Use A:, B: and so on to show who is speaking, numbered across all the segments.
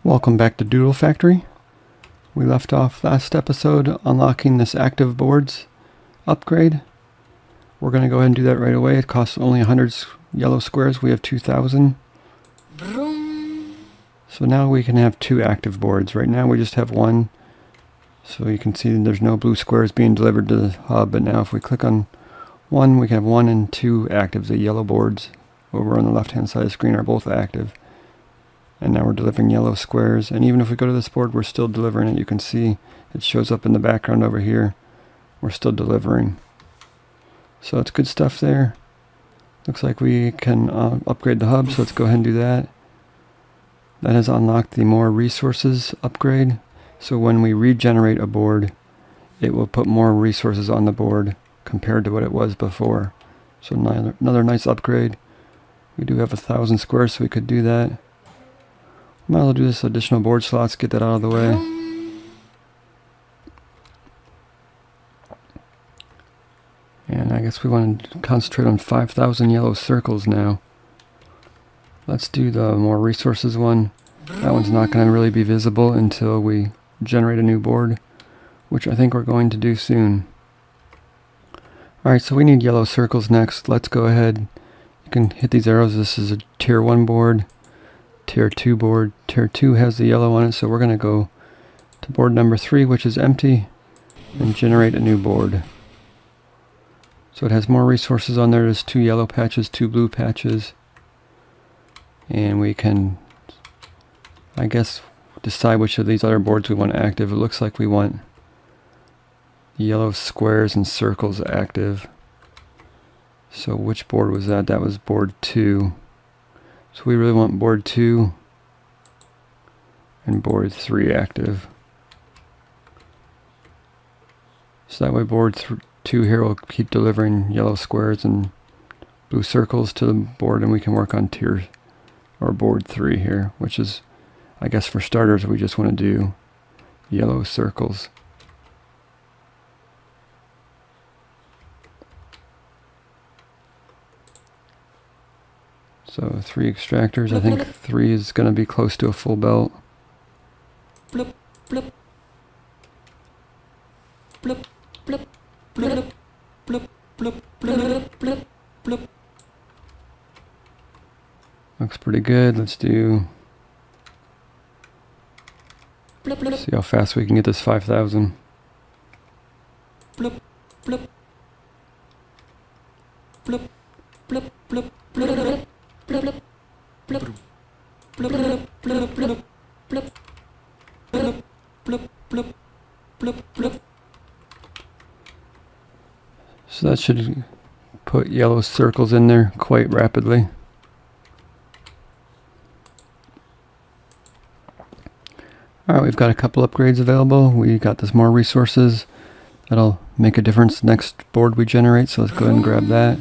A: Welcome back to Doodle Factory. We left off last episode unlocking this active boards upgrade. We're going to go ahead and do that right away. It costs only 100 yellow squares. We have 2,000. So now we can have 2 active boards. Right now we just have 1. So you can see there's no blue squares being delivered to the hub. But now if we click on 1, we can have 1 and 2 active. The yellow boards over on the left hand side of the screen are both active. And now we're delivering yellow squares. And even if we go to this board, we're still delivering it. You can see it shows up in the background over here. We're still delivering. So it's good stuff there. Looks like we can upgrade the hub, so let's go ahead and do that. That has unlocked the more resources upgrade. So when we regenerate a board, it will put more resources on the board compared to what it was before. So another nice upgrade. We do have 1,000 squares, so we could do that. Might as well do this additional board slots, get that out of the way. And I guess we want to concentrate on 5,000 yellow circles now. Let's do the more resources one. That one's not going to really be visible until we generate a new board, which I think we're going to do soon. Alright, so we need yellow circles next. Let's go ahead. You can hit these arrows. This is a tier 1 board. Tier 2 board. Tier 2 has the yellow on it, so we're going to go to board number 3, which is empty, and generate a new board. So it has more resources on there. There's 2 yellow patches, 2 blue patches. And we can, I guess, decide which of these other boards we want active. It looks like we want the yellow squares and circles active. So which board was that? That was board 2. So we really want board 2 and board 3 active. So that way board 2 here will keep delivering yellow squares and blue circles to the board, and we can work on tier or board 3 here, which is, I guess for starters, we just want to do yellow circles. So 3 extractors. I think 3 is going to be close to a full belt.
B: Blip, blip. Blip, blip, blip, blip, blip, blip, blip, blip.
A: Looks pretty good. Let's do.
B: Blip, blip.
A: See how fast we can get this 5,000.
B: Blip, blip. Blip, blip, blip, blip. Blip, blip, blip, blip, blip, blip, blip, blip, blip, blip, blip, blip, blip.
A: So that should put yellow circles in there quite rapidly. Alright, we've got a couple upgrades available. We got this more resources. That'll make a difference next board we generate, so let's go ahead and grab that.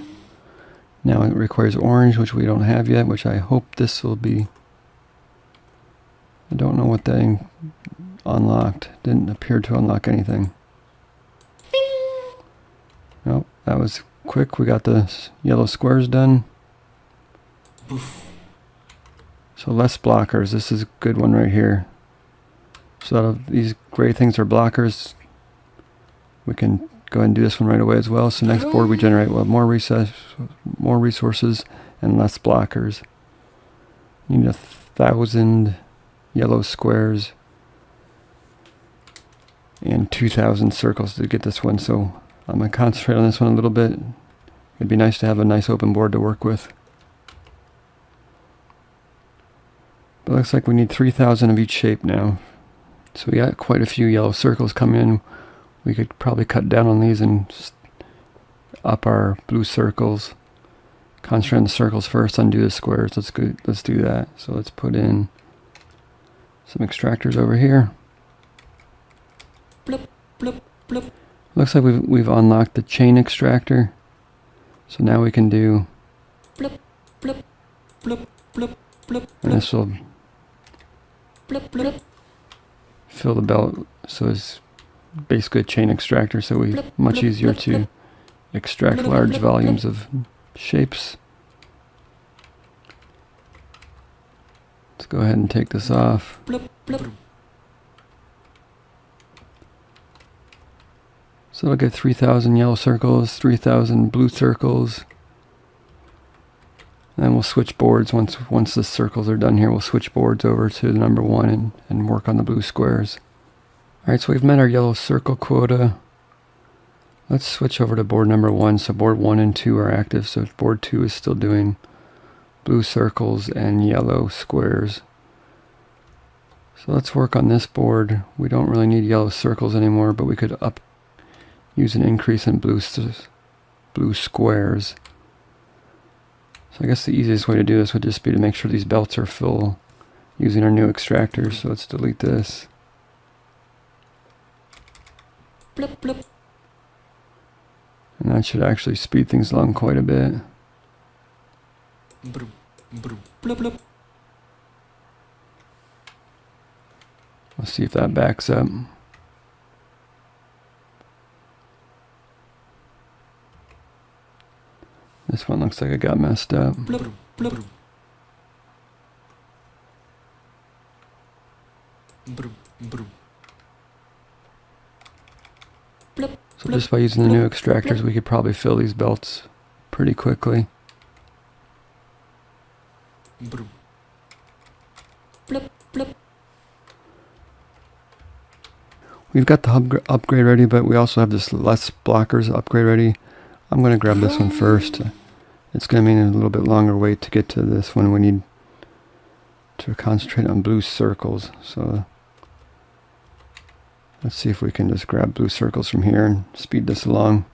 A: Now it requires orange, which we don't have yet, which I hope this will be. I don't know what that unlocked. Didn't appear to unlock anything. Nope, that was quick. We got the yellow squares done. So less blockers. This is a good one right here. So these gray things are blockers. We can go ahead and do this one right away as well. So next board we generate, we'll have more resources and less blockers. You need 1,000 yellow squares and 2,000 circles to get this one. So I'm going to concentrate on this one a little bit. It'd be nice to have a nice open board to work with. But it looks like we need 3,000 of each shape now. So we got quite a few yellow circles coming in. We could probably cut down on these and up our blue circles. Concentrate on the circles first, undo the squares. Let's do that. So let's put in some extractors over here.
B: Blip, blip, blip.
A: Looks like we've unlocked the chain extractor. So now we can do
B: blip, blip, blip, blip, blip.
A: And this will
B: blip, blip.
A: Fill the belt. So it's basically a chain extractor, so we much easier to extract large volumes of shapes. Let's go ahead and take this off. So it'll get 3,000 yellow circles, 3,000 blue circles. And then we'll switch boards once the circles are done here. We'll switch boards over to number 1 and work on the blue squares. Alright, so we've met our yellow circle quota. Let's switch over to board number 1. So board 1 and 2 are active, so board 2 is still doing blue circles and yellow squares. So let's work on this board. We don't really need yellow circles anymore, but we could use an increase in blue squares. So I guess the easiest way to do this would just be to make sure these belts are full using our new extractors. So let's delete this. And that should actually speed things along quite a bit. Let's see if that backs up. This one looks like it got messed up. So just by using the new extractors, we could probably fill these belts pretty quickly. We've got the upgrade ready, but we also have this less blockers upgrade ready. I'm going to grab this one first. It's going to mean a little bit longer wait to get to this one. We need to concentrate on blue circles. So let's see if we can just grab blue circles from here and speed this along.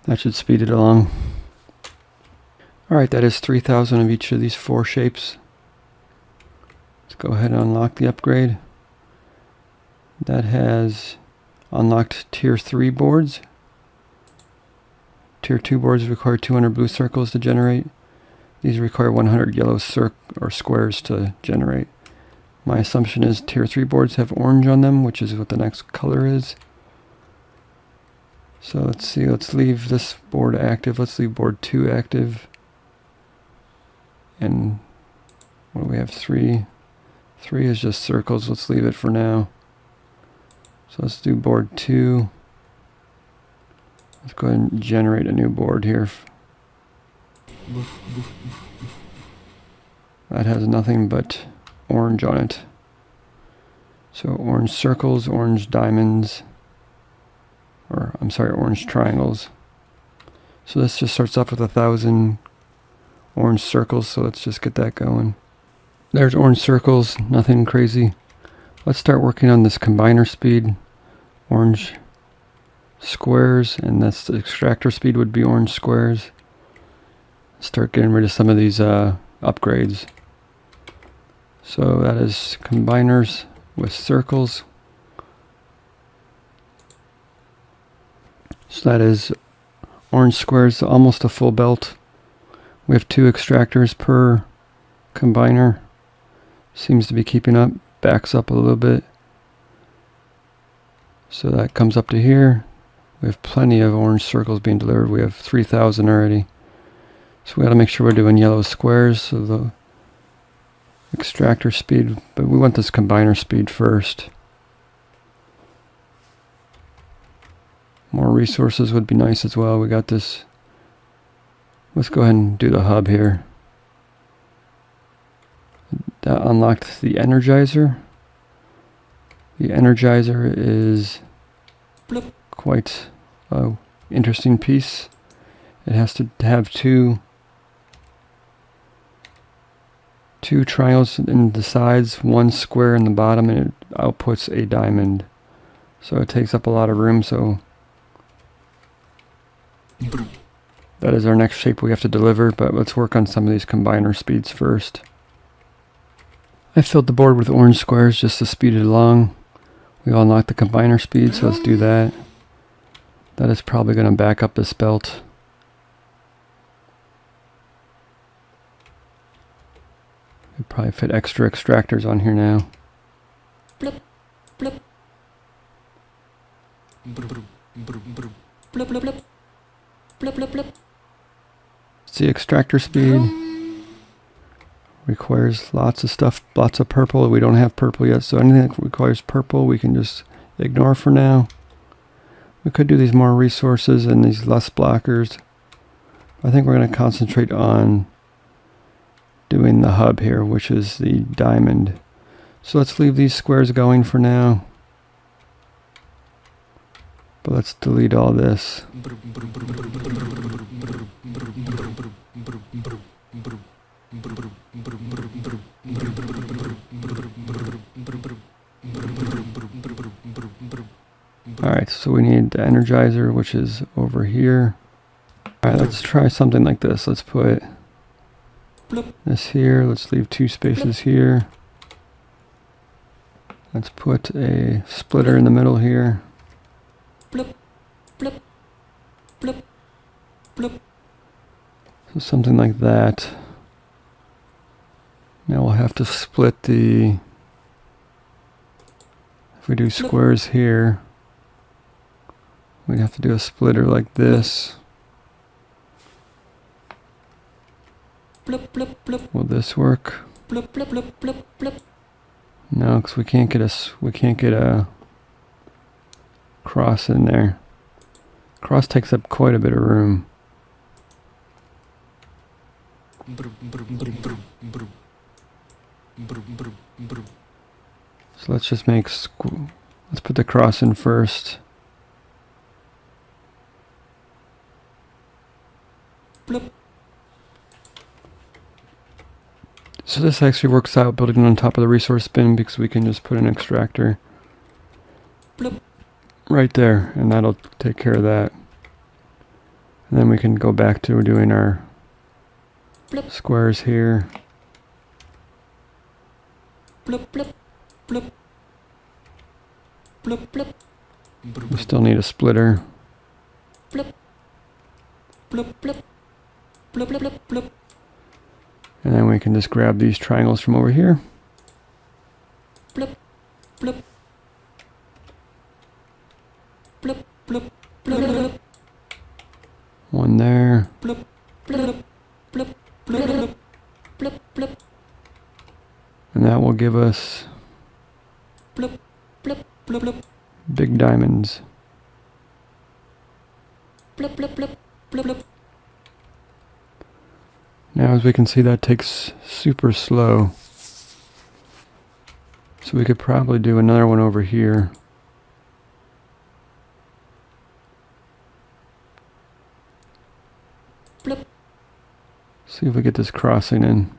A: That should speed it along. Alright, that is 3,000 of each of these 4 shapes. Let's go ahead and unlock the upgrade. That has unlocked tier 3 boards. Tier 2 boards require 200 blue circles to generate. These require 100 yellow squares to generate. My assumption is tier 3 boards have orange on them, which is what the next color is. So let's see, let's leave this board active. Let's leave board 2 active. And what do we have? 3. 3 is just circles. Let's leave it for now. So let's do board 2. Let's go ahead and generate a new board here. That has nothing but orange on it. So orange circles, orange diamonds, or I'm sorry, orange triangles. So this just starts off with 1,000 orange circles, so let's just get that going. There's orange circles, nothing crazy. Let's start working on this combiner speed. Orange squares, and that's the extractor speed would be orange squares. Start getting rid of some of these upgrades. So that is combiners with circles. So that is orange squares, almost a full belt. We have 2 extractors per combiner. Seems to be keeping up, backs up a little bit. So that comes up to here. We have plenty of orange circles being delivered. We have 3,000 already. So we got to make sure we're doing yellow squares, so the extractor speed, but we want this combiner speed first. More resources would be nice as well. We got this. Let's go ahead and do the hub here. That unlocked the energizer. The energizer is quite an interesting piece. It has to have two triangles in the sides, 1 square in the bottom, and it outputs a diamond. So it takes up a lot of room. So that is our next shape we have to deliver, but let's work on some of these combiner speeds first. I filled the board with orange squares just to speed it along. We all unlocked the combiner speed, so let's do that. That is probably going to back up this belt. We'll probably fit extra extractors on here now.
B: Blip, blip. Blip, blip, blip. Blip, blip, blip.
A: It's the extractor speed. Requires lots of stuff, lots of purple. We don't have purple yet, so anything that requires purple we can just ignore for now. We could do these more resources and these less blockers. I think we're going to concentrate on doing the hub here, which is the diamond. So let's leave these squares going for now. But let's delete all this. Alright, so we need the energizer, which is over here. Alright, let's try something like this. Let's put this here. Let's leave 2 spaces here. Let's put a splitter in the middle here. So something like that. Now we'll have to split the... If we do squares here, we'd have to do a splitter like this. Will this work? No, because we can't get a cross in there. Cross takes up quite a bit of room. So let's just make let's put the cross in first. So this actually works out building on top of the resource bin because we can just put an extractor right there and that'll take care of that. And then we can go back to doing our squares here. We still need a splitter. And then we can just grab these triangles from over here. One there. And that will give us big diamonds. Now as we can see, that takes super slow. So we could probably do another one over here. See if we get this crossing in.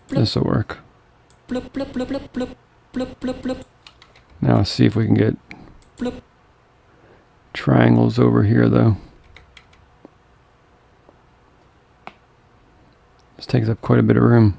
A: This will work. Now see if we can get triangles over here though. This takes up quite a bit of room.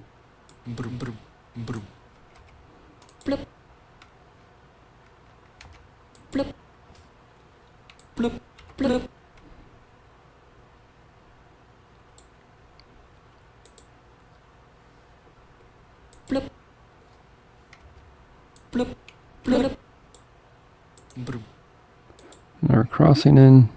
A: Now we're crossing in.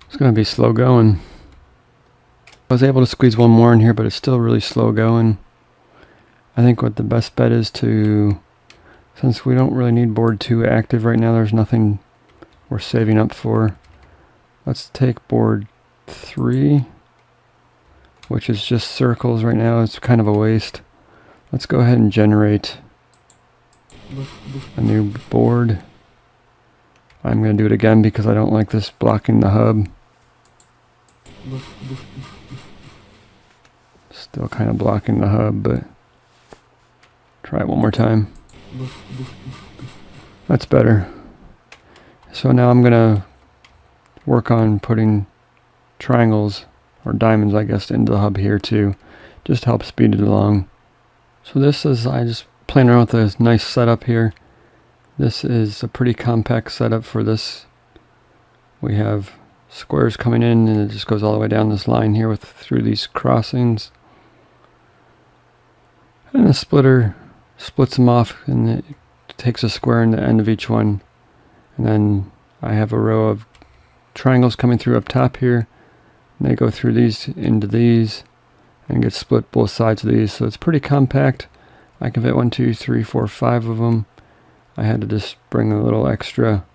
A: It's going to be slow going. I was able to squeeze one more in here, but it's still really slow going. I think what the best bet is to, since we don't really need board 2 active right now, there's nothing we're saving up for. Let's take board 3, which is just circles right now. It's kind of a waste. Let's go ahead and generate a new board. I'm going to do it again because I don't like this blocking the hub. Still kind of blocking the hub, but try it one more time. That's better. So now I'm going to work on putting triangles, or diamonds I guess, into the hub here too. Just to help speed it along. So this is, I just playing around with this nice setup here. This is a pretty compact setup for this. We have squares coming in and it just goes all the way down this line here through these crossings. And the splitter splits them off and it takes a square in the end of each one. And then I have a row of triangles coming through up top here. And they go through these into these and get split both sides of these. So it's pretty compact. I can fit 1, 2, 3, 4, 5 of them. I had to just bring a little extra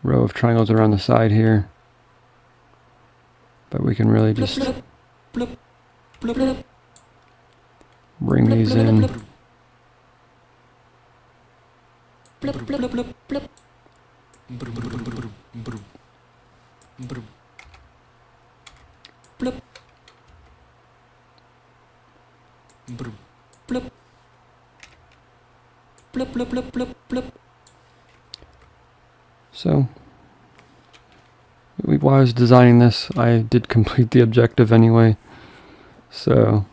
A: row of triangles around the side here. But we can really just bring these in. So, while I was designing this, I did complete the objective anyway. So,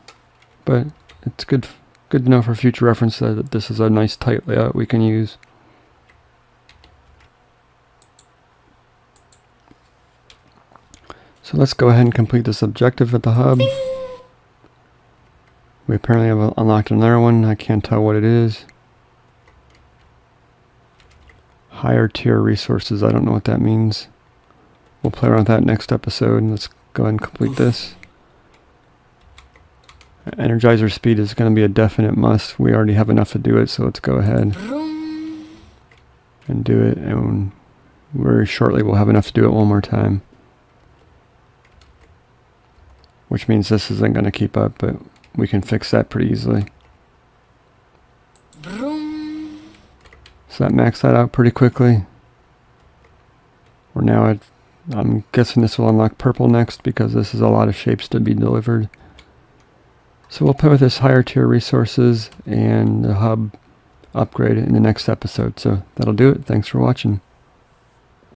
A: but it's good to know for future reference that this is a nice tight layout we can use. So let's go ahead and complete this objective at the hub. We apparently have unlocked another one. I can't tell what it is. Higher tier resources. I don't know what that means. We'll play around with that next episode. Let's go ahead and complete this. Energizer speed is going to be a definite must. We already have enough to do it, so let's go ahead and do it. And very shortly we'll have enough to do it one more time. Which means this isn't going to keep up, but we can fix that pretty easily. So that maxed that out pretty quickly. We're now at, I'm guessing this will unlock purple next because this is a lot of shapes to be delivered. So we'll play with this higher tier resources and the hub upgrade in the next episode. So that'll do it. Thanks for watching.